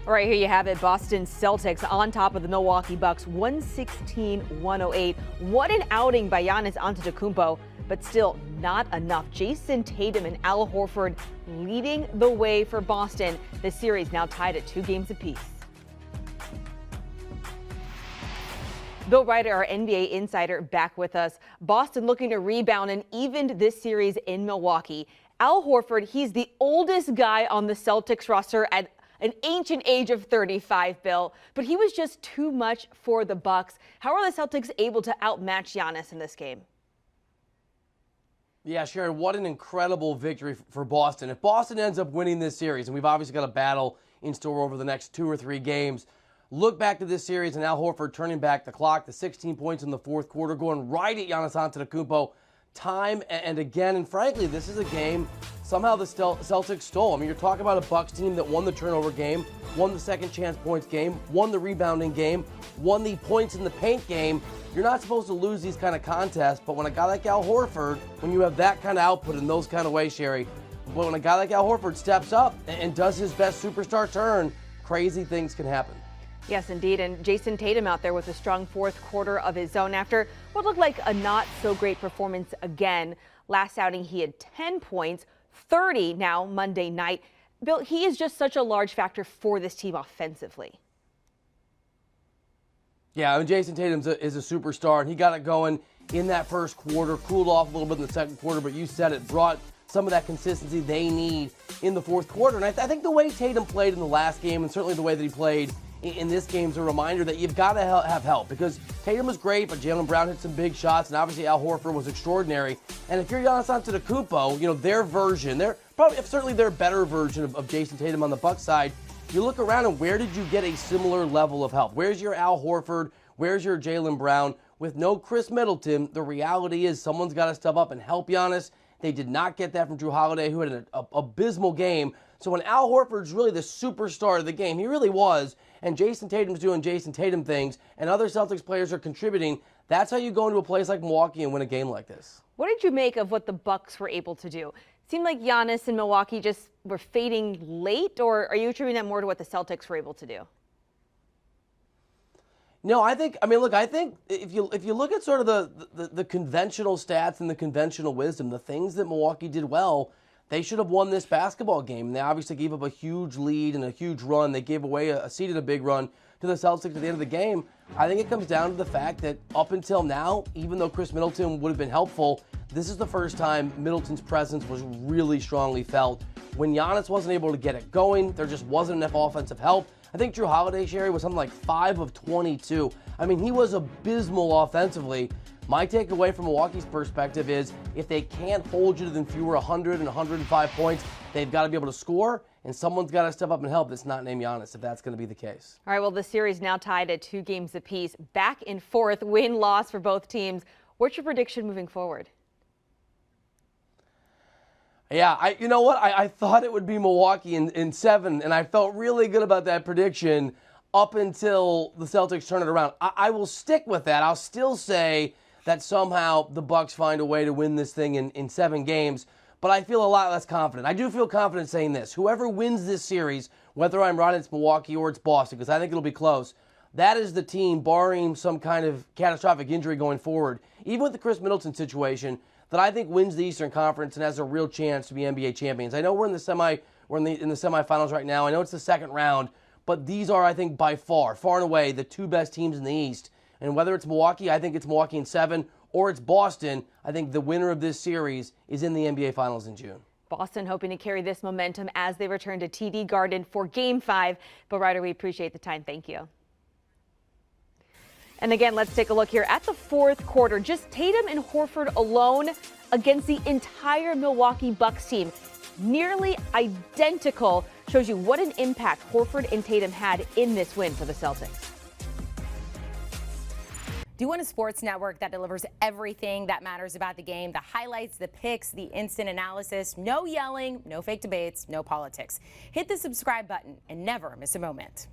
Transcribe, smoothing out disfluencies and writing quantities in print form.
All right, here you have it. Boston Celtics on top of the Milwaukee Bucks, 116-108. What an outing by Giannis Antetokounmpo, but still not enough. Jason Tatum and Al Horford leading the way for Boston. The series now tied at 2 games apiece. Bill Reiter, our NBA insider, back with us. Boston looking to rebound and evened this series in Milwaukee. Al Horford, he's the oldest guy on the Celtics roster at an ancient age of 35, Bill, but he was just too much for the Bucks. How are the Celtics able to outmatch Giannis in this game? Yeah, Sharon, what an incredible victory for Boston. If Boston ends up winning this series, and we've obviously got a battle in store over the next 2 or 3 games, look back to this series and Al Horford turning back the clock, the 16 points in the fourth quarter, going right at Giannis Antetokounmpo time and again. And frankly, this is a game somehow the Celtics stole. I mean, you're talking about a Bucks team that won the turnover game, won the second chance points game, won the rebounding game, won the points in the paint game. You're not supposed to lose these kind of contests, but when a guy like Al Horford, when you have that kind of output in those kind of ways, Sherry, when a guy like Al Horford steps up and does his best superstar turn, crazy things can happen. Yes, indeed. And Jason Tatum out there with a strong fourth quarter of his own after what looked like a not so great performance again. Last outing, he had 10 points, 30 now Monday night. Bill, he is just such a large factor for this team offensively. Yeah, I mean, Jason Tatum is a superstar, and he got it going in that first quarter, cooled off a little bit in the second quarter, but you said it, brought some of that consistency they need in the fourth quarter. And I think the way Tatum played in the last game, and certainly the way that he played in this game, is a reminder that you've got to have help, because Tatum was great, but Jaylen Brown hit some big shots, and obviously Al Horford was extraordinary. And if you're Giannis Antetokounmpo, their version, certainly their better version of Jason Tatum on the Bucks side, you look around and where did you get a similar level of help? Where's your Al Horford? Where's your Jaylen Brown? With no Chris Middleton, the reality is someone's got to step up and help Giannis. They did not get that from Jrue Holiday, who had an abysmal game. So when Al Horford's really the superstar of the game, he really was, and Jason Tatum's doing Jason Tatum things, and other Celtics players are contributing, that's how you go into a place like Milwaukee and win a game like this. What did you make of what the Bucks were able to do? It seemed like Giannis and Milwaukee just were fading late, or are you attributing that more to what the Celtics were able to do? No, I think if you look at sort of the conventional stats and the conventional wisdom, the things that Milwaukee did well, they should have won this basketball game. They obviously gave up a huge lead and a huge run. They gave away a seed and a big run to the Celtics at the end of the game. I think it comes down to the fact that up until now, even though Chris Middleton would have been helpful, this is the first time Middleton's presence was really strongly felt. When Giannis wasn't able to get it going, there just wasn't enough offensive help. I think Jrue Holiday, Sherry, was something like 5 of 22. I mean, he was abysmal offensively. My takeaway from Milwaukee's perspective is if they can't hold you to fewer 100 and 105 points, they've got to be able to score, and someone's got to step up and help that's not named Giannis, if that's going to be the case. All right, well, the series now tied at 2 games apiece. Back and forth, win-loss for both teams. What's your prediction moving forward? Yeah, I thought it would be Milwaukee in 7, and I felt really good about that prediction up until the Celtics turn it around. I will stick with that. I'll still say that somehow the Bucks find a way to win this thing in 7 games, but I feel a lot less confident. I do feel confident saying this. Whoever wins this series, whether I'm right it's Milwaukee or it's Boston, because I think it'll be close, that is the team, barring some kind of catastrophic injury going forward, even with the Chris Middleton situation, that I think wins the Eastern Conference and has a real chance to be NBA champions. I know we're in the semifinals right now. I know it's the second round, but these are, I think, by far and away, the 2 best teams in the East. And whether it's Milwaukee, I think it's Milwaukee in 7, or it's Boston, I think the winner of this series is in the NBA Finals in June. Boston hoping to carry this momentum as they return to TD Garden for Game 5. Bill Reiter, we appreciate the time. Thank you. And again, let's take a look here at the fourth quarter. Just Tatum and Horford alone against the entire Milwaukee Bucks team. Nearly identical. Shows you what an impact Horford and Tatum had in this win for the Celtics. Do you want a sports network that delivers everything that matters about the game? The highlights, the picks, the instant analysis, no yelling, no fake debates, no politics. Hit the subscribe button and never miss a moment.